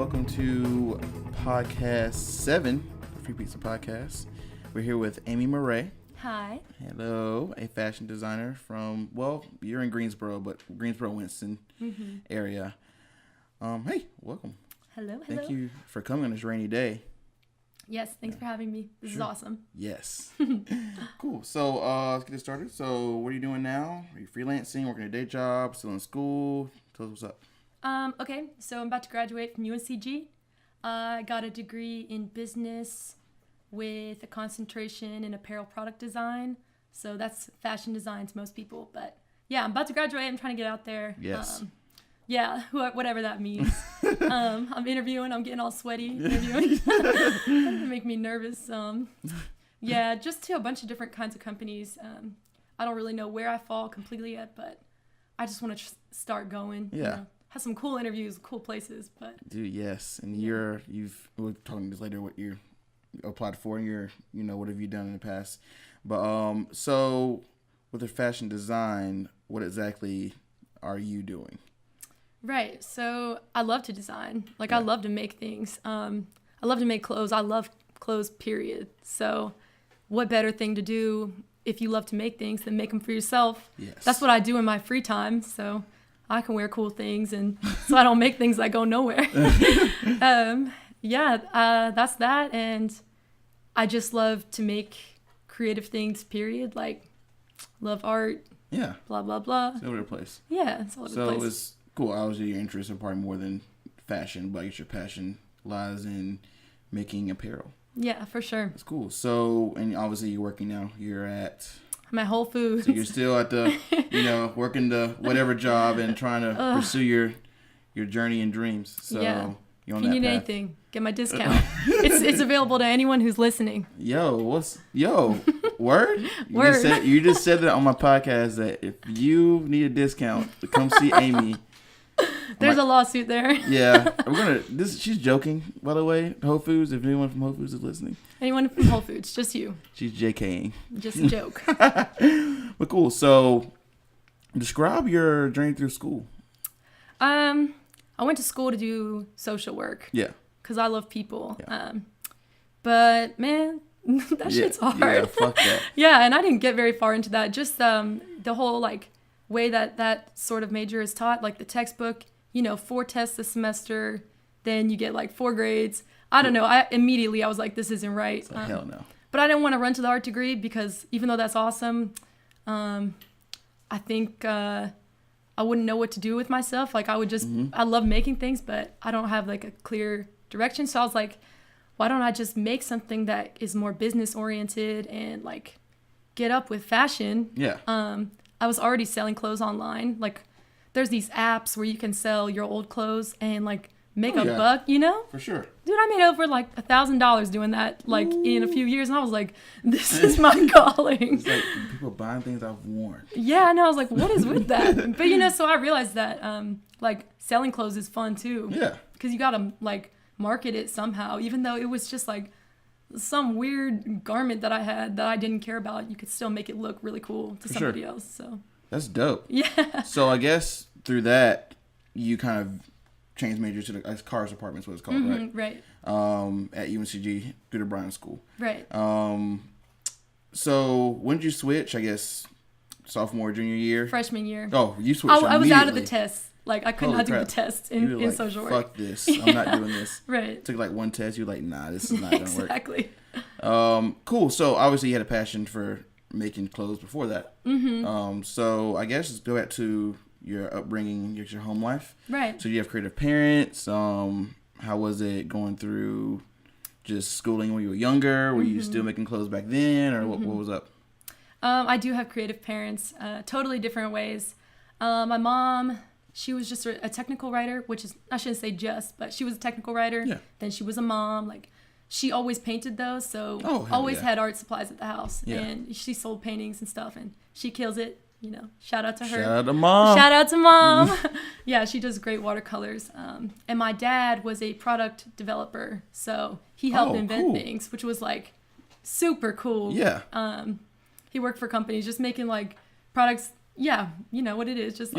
welcome to podcast 7, Free Pizza Podcast. We're here with Amy Moret. Hi. Hello, a fashion designer from, well, you're in Greensboro, but Greensboro, Winston area. Hey, welcome. Hello. Thank you for coming on this rainy day. Yes, thanks for having me. This is awesome. Yes. Cool. So let's get it started. So what are you doing now? Are you freelancing, working a day job, still in school? Tell us what's up. Okay, so I'm about to graduate from UNCG. I got a degree in business with a concentration in apparel product design. So that's fashion design to most people. But yeah, I'm about to graduate. I'm trying to get out there. Yes. Yeah, whatever that means. I'm interviewing. I'm getting all sweaty interviewing. It make me nervous. Yeah, just to a bunch of different kinds of companies. I don't really know where I fall completely yet, but I just want to start going. Yeah. You know, have some cool interviews, cool places. But dude, yes, and we're talking this later. What you applied for, and what have you done in the past? But so with the fashion design, what exactly are you doing? Right. So I love to design. I love to make things. I love to make clothes. I love clothes, period. So what better thing to do if you love to make things than make them for yourself? Yes. That's what I do in my free time. So I can wear cool things, and so I don't make things that go nowhere. That's that. And I just love to make creative things, period. Love art. Yeah. Blah, blah, blah. It's all over the place. Yeah, it's all over the place. So it's cool. Obviously, your interests are probably more than fashion, but I guess your passion lies in making apparel. Yeah, for sure. That's cool. So, and obviously you're working now. You're at... I'm at Whole Foods. So you're still at the, working the whatever job and trying to pursue your journey and dreams. So yeah. You're on if you that need path. anything, get my discount. It's available to anyone who's listening. Word? You just said that on my podcast that if you need a discount, come see Amy. There's a lawsuit there. Yeah. She's joking, by the way. Whole Foods, if anyone from Whole Foods is listening. Anyone from Whole Foods, just you. She's JKing. Just a joke. But cool. So describe your journey through school. I went to school to do social work. Yeah. Because I love people. Yeah. But man, shit's hard. Yeah, fuck that. Yeah, and I didn't get very far into that. Just the whole way that sort of major is taught, the textbook, 4 tests a semester, then you get 4 grades. I don't know. I was like, this isn't right. So hell no. But I didn't want to run to the art degree because even though that's awesome, I think I wouldn't know what to do with myself. I would just, I love making things, but I don't have a clear direction. So I was like, why don't I just make something that is more business oriented and get up with fashion? Yeah. I was already selling clothes online. There's these apps where you can sell your old clothes and make a buck, For sure. Dude, I made over $1,000 doing that in a few years, and I was like, this is my calling. It's people buying things I've worn. Yeah, and I was like, what is with that? But so I realized that selling clothes is fun too. Yeah. Because you gotta market it somehow, even though it was just some weird garment that I had that I didn't care about. You could still make it look really cool to somebody else. So that's dope. Yeah. So I guess through that you kind of changed majors to the cars department, is what it's called, right? Right. At UNCG through the Bryan School. Right. So when did you switch? I guess sophomore, junior year. Freshman year. Oh, you switched. I was out of the tests. I could not do the tests in social work. Fuck this. I'm not doing this. Right. Took one test. You're like, nah, this is not gonna work. Exactly. Cool. So obviously you had a passion for making clothes before that. So I guess let's go back to your upbringing, your home life. Right. So you have creative parents. How was it going through just schooling when you were younger? Were you still making clothes back then, or what was up? I do have creative parents, totally different ways. My mom, she was just a technical writer, which is, I shouldn't say just, but she was a technical writer. Yeah. Then she was a mom. She always painted those, so always had art supplies at the house. Yeah. And she sold paintings and stuff, and she kills it. Shout out to her. Shout out to mom. Shout out to mom. Yeah, she does great watercolors. And my dad was a product developer, so he helped invent things, which was super cool. Yeah. He worked for companies just making products. Yeah, you know what it is, just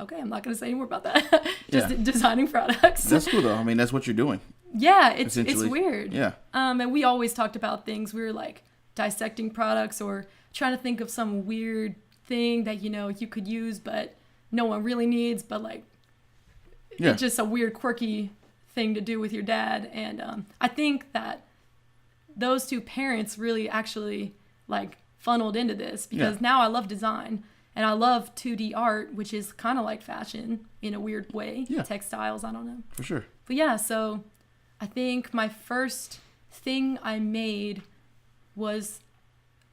okay, I'm not going to say any more about that. Just designing products. That's cool though. I mean, that's what you're doing. Yeah, it's weird. Yeah. And we always talked about things. We were like dissecting products or trying to think of some weird thing that, you could use, but no one really needs, but like, it's just a weird, quirky thing to do with your dad. And I think that those two parents really actually like funneled into this because now I love design and I love 2D art, which is kind of like fashion in a weird way. Yeah. Textiles, I don't know. For sure. But yeah, so I think my first thing I made was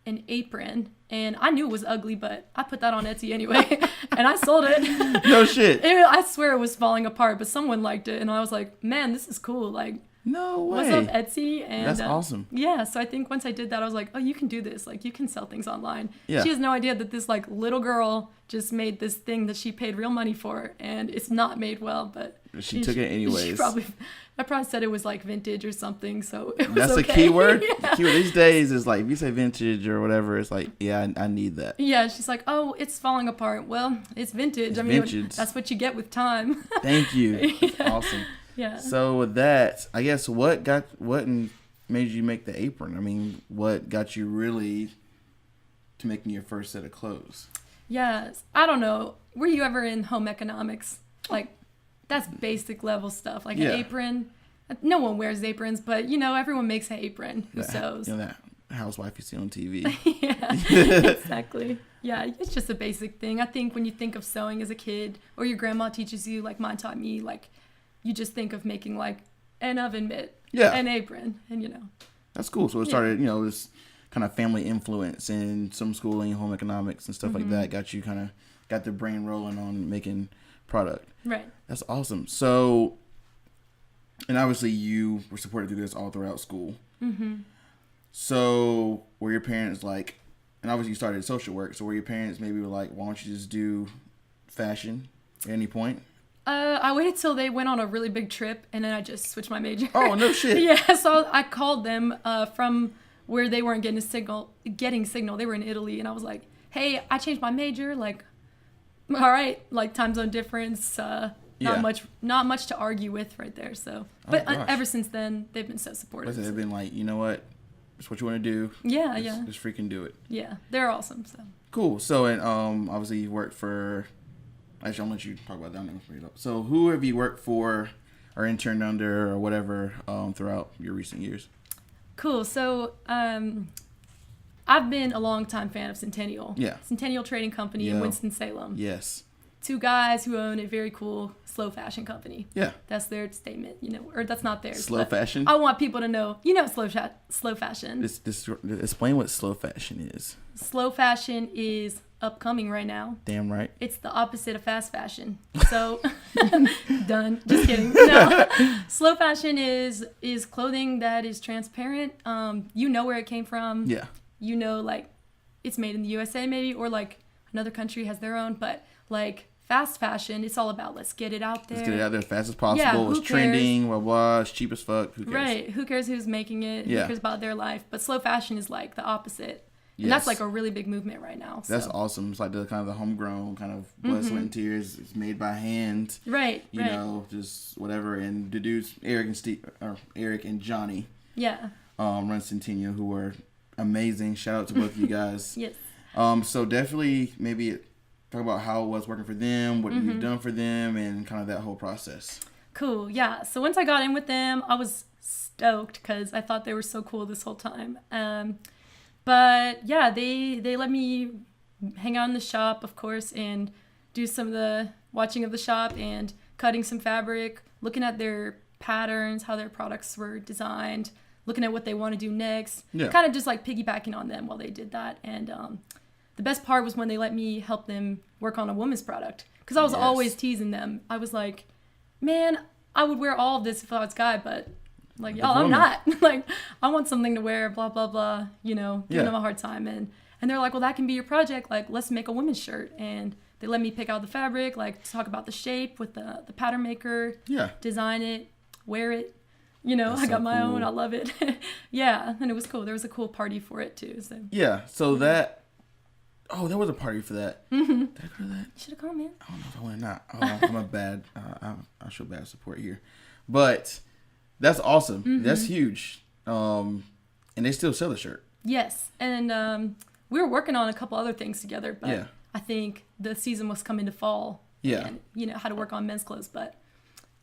an apron, and I knew it was ugly, but I put that on Etsy anyway, and I sold it. No shit. I swear it was falling apart, but someone liked it, and I was like, man, this is cool. Like, no way. What's up, Etsy? And that's awesome. Yeah, so I think once I did that, I was like, oh, you can do this. Like, you can sell things online. Yeah. She has no idea that this like little girl just made this thing that she paid real money for, and it's not made well, but she took it anyways. I probably said it was like vintage or something, so it was that's okay. a key word. Yeah. The key word these days is like, if you say vintage or whatever, it's like, yeah, I need that. Yeah, she's like, oh, it's falling apart. Well, it's vintage. Vintage. That's what you get with time. Thank you. That's awesome. Yeah. So with that, I guess what made you make the apron? I mean, what got you really to making your first set of clothes? Yes. I don't know. Were you ever in home economics? Like, that's basic level stuff. Like an apron. No one wears aprons, but everyone makes an apron who sews. That housewife you see on TV. Yeah, exactly. Yeah, it's just a basic thing. I think when you think of sewing as a kid, or your grandma teaches you, like mine taught me, like you just think of making like an oven mitt, an apron, and That's cool. So it started, this kind of family influence and some schooling, home economics and stuff like that got the brain rolling on making product. Right. That's awesome. So, and obviously you were supported through this all throughout school. Mm-hmm. So were your parents like, and obviously you started social work, so were your parents maybe like, why don't you just do fashion at any point? I waited till they went on a really big trip, and then I just switched my major. Oh, no shit. Yeah, so I called them from where they weren't getting signal. They were in Italy, and I was like, hey, I changed my major. Like, all right, like time zone difference. Not much to argue with right there. So, but ever since then, they've been so supportive. They've been like, you know what? It's what you want to do. Yeah, Just freaking do it. Yeah, they're awesome. So cool. So, and obviously you worked for. Actually, I'll let you talk about that. I'm gonna bring it up. So, who have you worked for, or interned under, or whatever, throughout your recent years? Cool. So, I've been a long-time fan of Centennial. Yeah. Centennial Trading Company in Winston-Salem. Yes. Two guys who own a very cool slow fashion company. Yeah. That's their statement, or that's not theirs. Slow fashion? I want people to know, slow fashion. Explain what slow fashion is. Slow fashion is upcoming right now. Damn right. It's the opposite of fast fashion. So, done. Just kidding. No. Slow fashion is clothing that is transparent. You know where it came from. Yeah. Like, it's made in the USA maybe, or like another country has their own, but like fast fashion, it's all about let's get it out there. Let's get it out there as fast as possible. Yeah, it's trending, blah, blah, it's cheap as fuck. Who cares? Right. Who cares who's making it? Yeah. Who cares about their life? But slow fashion is like the opposite. And that's like a really big movement right now. So. That's awesome. It's like the kind of the homegrown kind of blood, sweat, and tears. It's made by hand. Right. You know, just whatever. And the dudes, Eric and Johnny. Yeah. Run Centennial, who were amazing. Shout out to both of you guys. Yes. So definitely maybe talk about how it was working for them, what you've done for them, and kind of that whole process. Cool. Yeah. So once I got in with them, I was stoked because I thought they were so cool this whole time. But yeah, they let me hang out in the shop, of course, and do some of the watching of the shop and cutting some fabric, looking at their patterns, how their products were designed, looking at what they want to do next. Yeah. Kind of just like piggybacking on them while they did that. And the best part was when they let me help them work on a woman's product. Because I was always teasing them. I was like, man, I would wear all of this if I was a guy, but like, y'all, I'm not. Like, I want something to wear, blah, blah, blah, giving them a hard time. And they're like, well, that can be your project. Like, let's make a women's shirt. And they let me pick out the fabric, like, talk about the shape with the pattern maker, design it, wear it. That's I got my own. I love it. Yeah, and it was cool. There was a cool party for it, too. So. Yeah, so that, Oh, there was a party for that. Did I go to that? You should have gone, man. I don't know if I went or not. Oh, I'm a bad. I show bad support here, but that's awesome. That's huge. And they still sell the shirt. Yes, and we were working on a couple other things together, but I think the season was coming to fall. Yeah. And, you know, how to work on men's clothes, but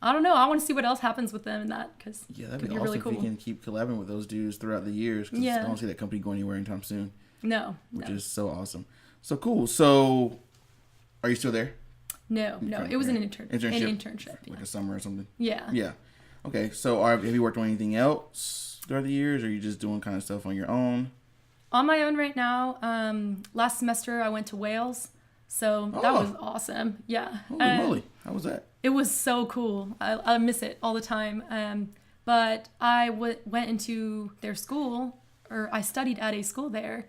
I don't know. I want to see what else happens with them in that, because that'd be awesome really cool. if we can keep collabing with those dudes throughout the years. Cause I don't see that company going anywhere anytime soon. No. Which is so awesome. So cool. So, are you still there? No. It was an internship. Like a summer or something? Yeah. Yeah. Okay. So, have you worked on anything else throughout the years, or are you just doing kind of stuff on your own? On my own right now. Last semester, I went to Wales. So, that was awesome. Yeah. Holy moly. How was that? It was so cool. I miss it all the time. But I went into their school, or I studied at a school there,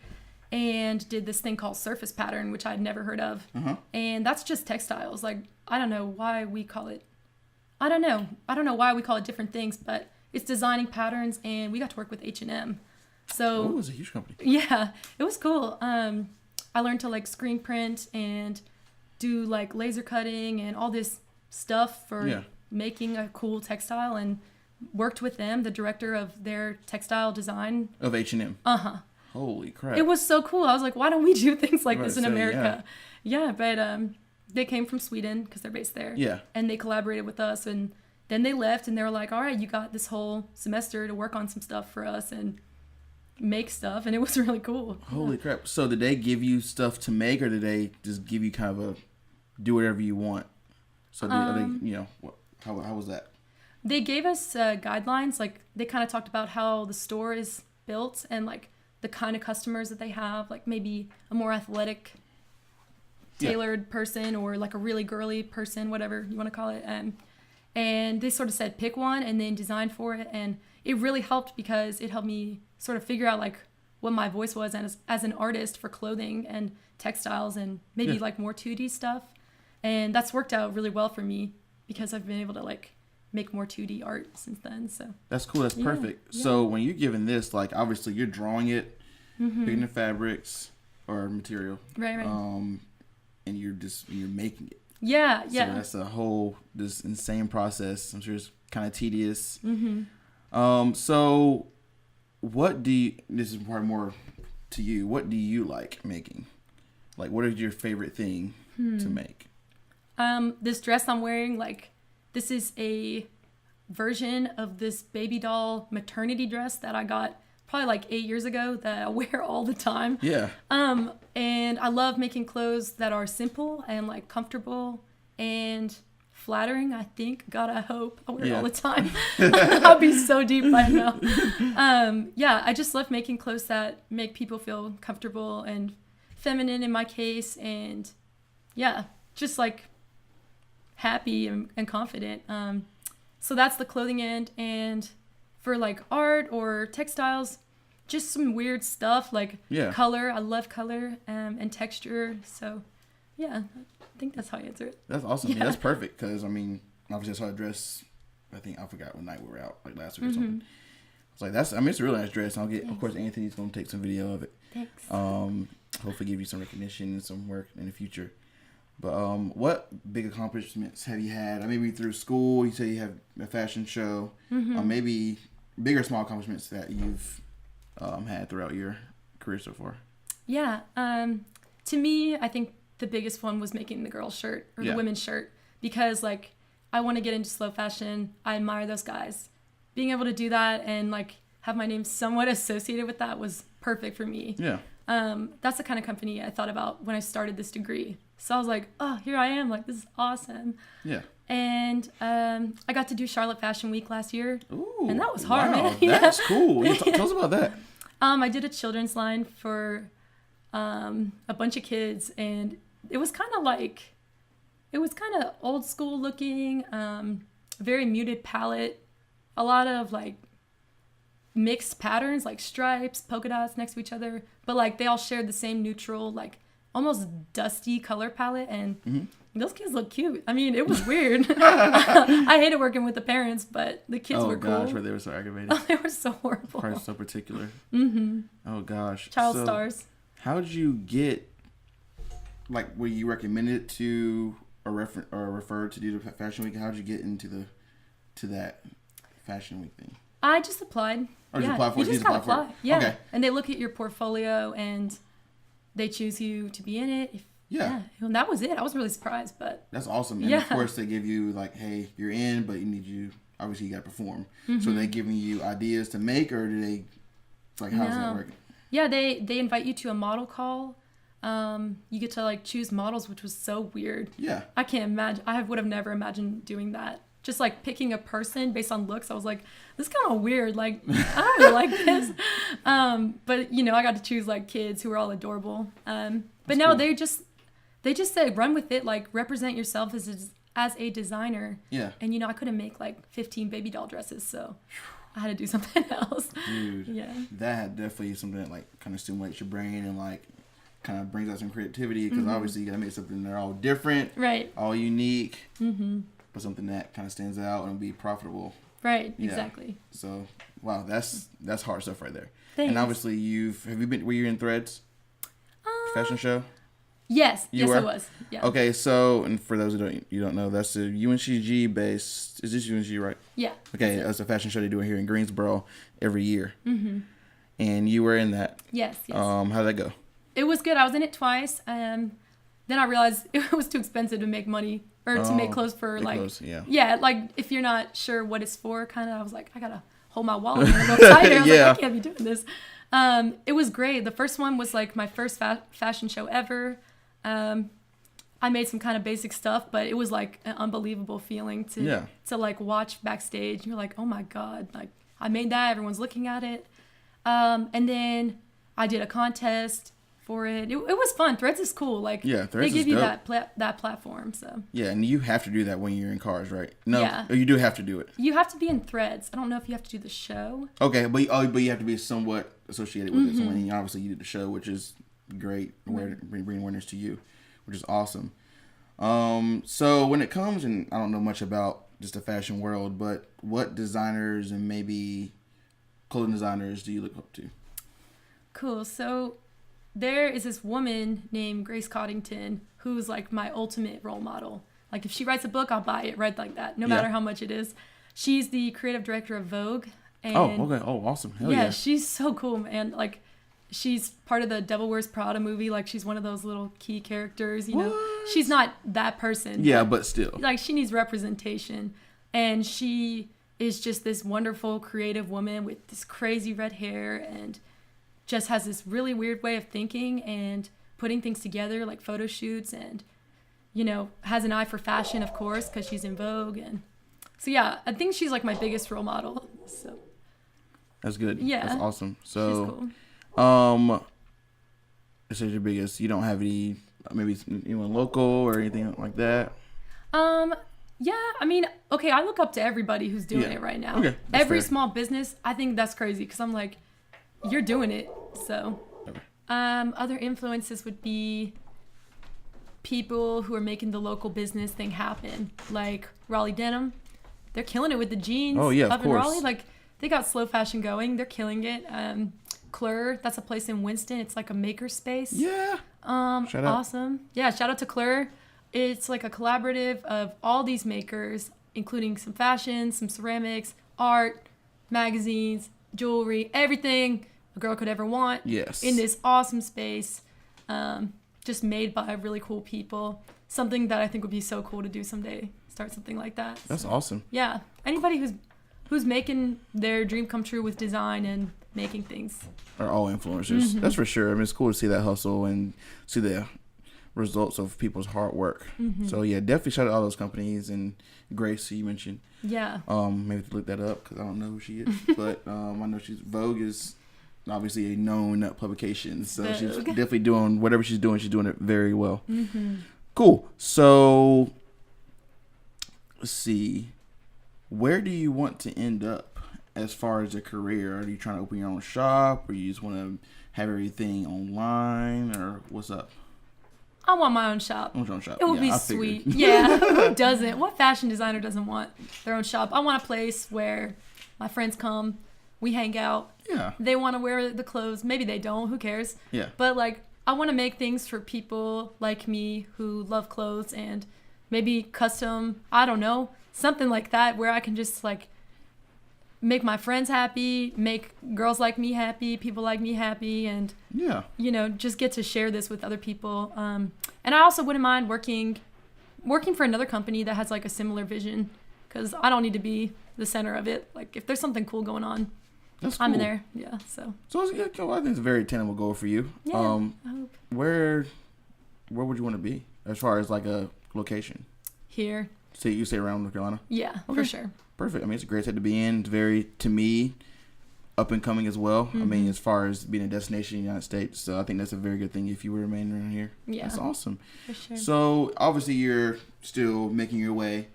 and did this thing called surface pattern, which I'd never heard of. And that's just textiles. Like, I don't know why we call it. I don't know why we call it different things, but it's designing patterns, and we got to work with H&M. So it was a huge company. Yeah, it was cool. I learned to like screen print and do like laser cutting and all this stuff for making a cool textile, and worked with them, the director of their textile design of H&M. Holy crap. It was so cool. I was like, why don't we do things like this in America? Yeah, but they came from Sweden because they're based there. Yeah. And they collaborated with us, and then they left, and they were like, all right, you got this whole semester to work on some stuff for us and make stuff, and it was really cool. Holy crap. So did they give you stuff to make, or did they just give you kind of a do whatever you want? So how was that? They gave us guidelines. Like, they kind of talked about how the store is built and like the kind of customers that they have, like maybe a more athletic tailored person, or like a really girly person, whatever you want to call it. And they sort of said pick one and then design for it, and it really helped because it helped me sort of figure out like what my voice was as an artist for clothing and textiles, and maybe like more 2D stuff. And that's worked out really well for me because I've been able to like make more 2D art since then. So that's cool. That's perfect. Yeah. So when you're given this, like obviously you're drawing it, picking the fabrics or material, right, and you're making it. Yeah. So that's a whole this insane process. I'm sure it's kind of tedious. So what do you? This is probably more to you. What do you like making? Like, what is your favorite thing to make? This dress I'm wearing, like, this is a version of this baby doll maternity dress that I got probably like 8 years ago that I wear all the time. Yeah. And I love making clothes that are simple and like comfortable and flattering, I think. God, I hope. I wear it all the time. I'll be so deep by now. I just love making clothes that make people feel comfortable and feminine in my case, and just like happy and confident. So that's the clothing end. And for like art or textiles, just some weird stuff like color. I love color and texture. So I think that's how I answer it. That's awesome. Yeah, that's perfect, because I mean, obviously I saw a dress, I think I forgot what night we were out, like last week or something. It's like, it's a really nice dress. Of course, Anthony's going to take some video of it. Thanks. Hopefully give you some recognition and some work in the future. But what big accomplishments have you had? Maybe through school, you say you have a fashion show. Maybe big or small accomplishments that you've had throughout your career so far. Yeah. To me, I think the biggest one was making the girls' shirt or the women's shirt, because like I want to get into slow fashion. I admire those guys. Being able to do that and like have my name somewhat associated with that was perfect for me. Yeah. That's the kind of company I thought about when I started this degree. So I was like, oh, here I am. Like, this is awesome. Yeah. And I got to do Charlotte Fashion Week last year. Ooh, and that was hard, man. That's cool. Tell us about that. I did a children's line for a bunch of kids, and it was kind of old school looking, very muted palette, a lot of like mixed patterns, like stripes, polka dots next to each other, but like they all shared the same neutral, like almost dusty color palette, and those kids look cute. I mean, it was weird. I hated working with the parents, but the kids were cool. Oh gosh, they were so aggravated. They were so horrible. Probably so particular. Oh gosh. Child stars. How did you get like, were you recommended to or referred to do the fashion week? How'd you get into that fashion week thing? I just applied. Or you applied for it? You just gotta apply. Yeah. Okay. And they look at your portfolio and they choose you to be in it. Yeah. And that was it. I was really surprised, but that's awesome. And of course they give you like, hey, you're in, but obviously you got to perform. Mm-hmm. So they giving you ideas to make, or do they, like, how's that working? Yeah, they invite you to a model call. You get to like choose models, which was so weird. Yeah. I can't imagine. I would have never imagined doing that. Just like picking a person based on looks. I was like, this is kind of weird. Like, I don't like this. But I got to choose like kids who were all adorable. But no, cool. They just said, run with it. Like, represent yourself as a designer. Yeah. And I couldn't make like 15 baby doll dresses, so I had to do something else. Dude. Yeah. That definitely is something that like kind of stimulates your brain and like kind of brings out some creativity, because obviously you gotta make something they're all different, right? All unique, but something that kind of stands out and be profitable. Right. Yeah. Exactly. So wow, that's hard stuff right there. Thanks. And obviously were you in Threads fashion show? Yes. Yes, I was. Yeah. Okay, so, and for those who don't know, that's a UNCG based. Is this UNCG, right? Yeah. Okay, that's a fashion show they do here in Greensboro every year. Mm-hmm. And you were in that. Yes. How did that go? It was good. I was in it twice. Then I realized it was too expensive to make money or to make clothes for like. Clothes, yeah. Yeah, like if you're not sure what it's for, kind of. I was like, I gotta hold my wallet a little tighter. I was like, I can't be doing this. It was great. The first one was like my first fashion show ever. I made some kind of basic stuff, but it was like an unbelievable feeling to like watch backstage. You're like, oh my God, like I made that. Everyone's looking at it. And then I did a contest for it. It was fun. Threads is cool. Like Threads they give is you dope. that platform. So yeah, and you have to do that when you're in cars, right? No, you do have to do it. You have to be in Threads. I don't know if you have to do the show. Okay, but you have to be somewhat associated with it. So when obviously you did the show, which is great, bring awareness to you, which is awesome. So when it comes, and I don't know much about just the fashion world, but what designers and maybe clothing designers do you look up to? Cool. So there is this woman named Grace Coddington who's like my ultimate role model. Like if she writes a book, I'll buy it right like that, no matter how much it is. She's the creative director of Vogue. And okay. Oh, awesome. Hell yeah. She's so cool, man. Like she's part of the Devil Wears Prada movie. Like she's one of those little key characters, you know. She's not that person. Yeah, but still. Like she needs representation. And she is just this wonderful creative woman with this crazy red hair and just has this really weird way of thinking and putting things together, like photo shoots, and has an eye for fashion, of course, because she's in Vogue. And so I think she's like my biggest role model. So that's good. Yeah, that's awesome. So she's cool. This is your biggest. You don't have any maybe anyone local or anything like that? Yeah, I mean, okay, I look up to everybody who's doing it right now. Okay, every small business, I think that's crazy because I'm like, you're doing it. So, other influences would be people who are making the local business thing happen, like Raleigh Denim. They're killing it with the jeans. Oh yeah, up of course. in Raleigh, like they got slow fashion going. They're killing it. Cleur, that's a place in Winston. It's like a maker space. Yeah. Shout out. Awesome. Yeah, shout out to Cleur. It's like a collaborative of all these makers, including some fashion, some ceramics, art, magazines, jewelry, everything a girl could ever want. Yes. In this awesome space, just made by really cool people. Something that I think would be so cool to do someday. Start something like that. That's awesome. Yeah. Anybody who's making their dream come true with design and making things are all influencers. That's for sure. I mean, it's cool to see that hustle and see the results of people's hard work. So yeah, definitely shout out all those companies and Grace, who you mentioned. Yeah. Maybe to look that up because I don't know who she is, but I know Vogue is obviously a known publication, so Vogue. She's definitely doing whatever she's doing. She's doing it very well. Cool. So let's see, where do you want to end up as far as a career? Are you trying to open your own shop, or you just want to have everything online, or what's up? I want my own shop. It would be sweet. Yeah, who doesn't? What fashion designer doesn't want their own shop? I want a place where my friends come, we hang out. Yeah. They want to wear the clothes. Maybe they don't. Who cares? Yeah. But like, I want to make things for people like me who love clothes and maybe custom, I don't know, something like that where I can just like make my friends happy, make girls like me happy, people like me happy, and you know, just get to share this with other people. And I also wouldn't mind working for another company that has like a similar vision, because I don't need to be the center of it. Like if there's something cool going on, that's cool. I'm in there. Yeah. So I think it's a very attainable goal for you. Yeah. I hope. Where would you want to be as far as like a location? Here. So you stay around North Carolina? Yeah, okay. For sure. Perfect. I mean, it's a great state to be in. It's very, to me, up and coming as well. Mm-hmm. I mean, as far as being a destination in the United States. So I think that's a very good thing if you were to remain around here. Yeah. That's awesome. For sure. So obviously you're still making your way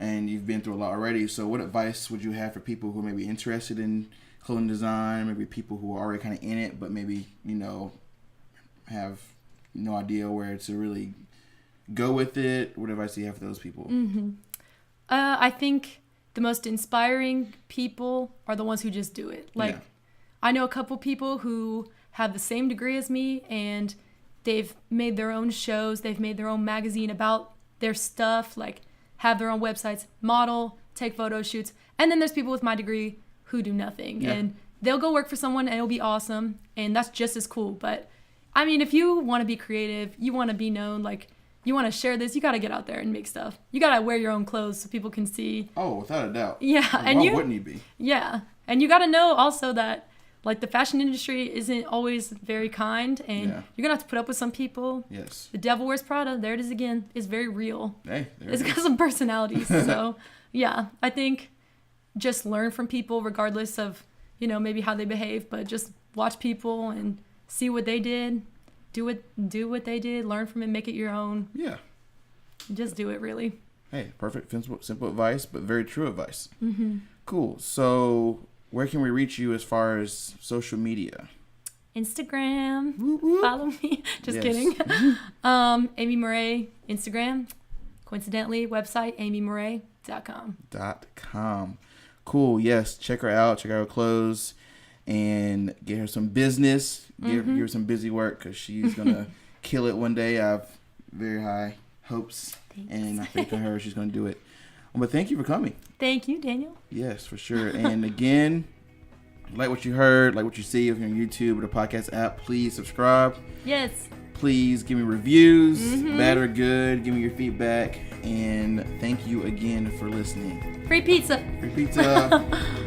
and you've been through a lot already. So what advice would you have for people who may be interested in clothing design, maybe people who are already kind of in it, but maybe, you know, have no idea where to really go with it? What advice do you have for those people? Mm-hmm. I think the most inspiring people are the ones who just do it. Like, I know a couple people who have the same degree as me, and they've made their own shows. They've made their own magazine about their stuff, like have their own websites, model, take photo shoots. And then there's people with my degree who do nothing. Yeah. And they'll go work for someone and it'll be awesome. And that's just as cool. But, I mean, if you want to be creative, you want to be known, like, you want to share this, you got to get out there and make stuff. You got to wear your own clothes so people can see. Oh, without a doubt. Yeah. And why wouldn't you be? Yeah. And you got to know also that, like, the fashion industry isn't always very kind, and you're going to have to put up with some people. Yes. The devil wears Prada, there it is again, is very real. Hey, it's got some personalities. So, yeah, I think just learn from people regardless of, you know, maybe how they behave, but just watch people and see what they did. Do what they did, learn from it, make it your own. Yeah. Just do it, really. Hey, perfect, simple advice, but very true advice. Mm-hmm. Cool. So where can we reach you as far as social media? Instagram. Woo woo. Follow me. Just kidding. Amy Moret, Instagram. Coincidentally, website, amymoret.com. Cool. Yes. Check her out. Check out her clothes. And get her some business, give her some busy work, because she's going to kill it one day. I have very high hopes. Thanks. And I think in her, she's going to do it. But thank you for coming. Thank you, Daniel. Yes, for sure. And again, like what you heard, like what you see if you're on YouTube or the podcast app, please subscribe. Yes. Please give me reviews, bad or good. Give me your feedback. And thank you again for listening. Free pizza. Free pizza.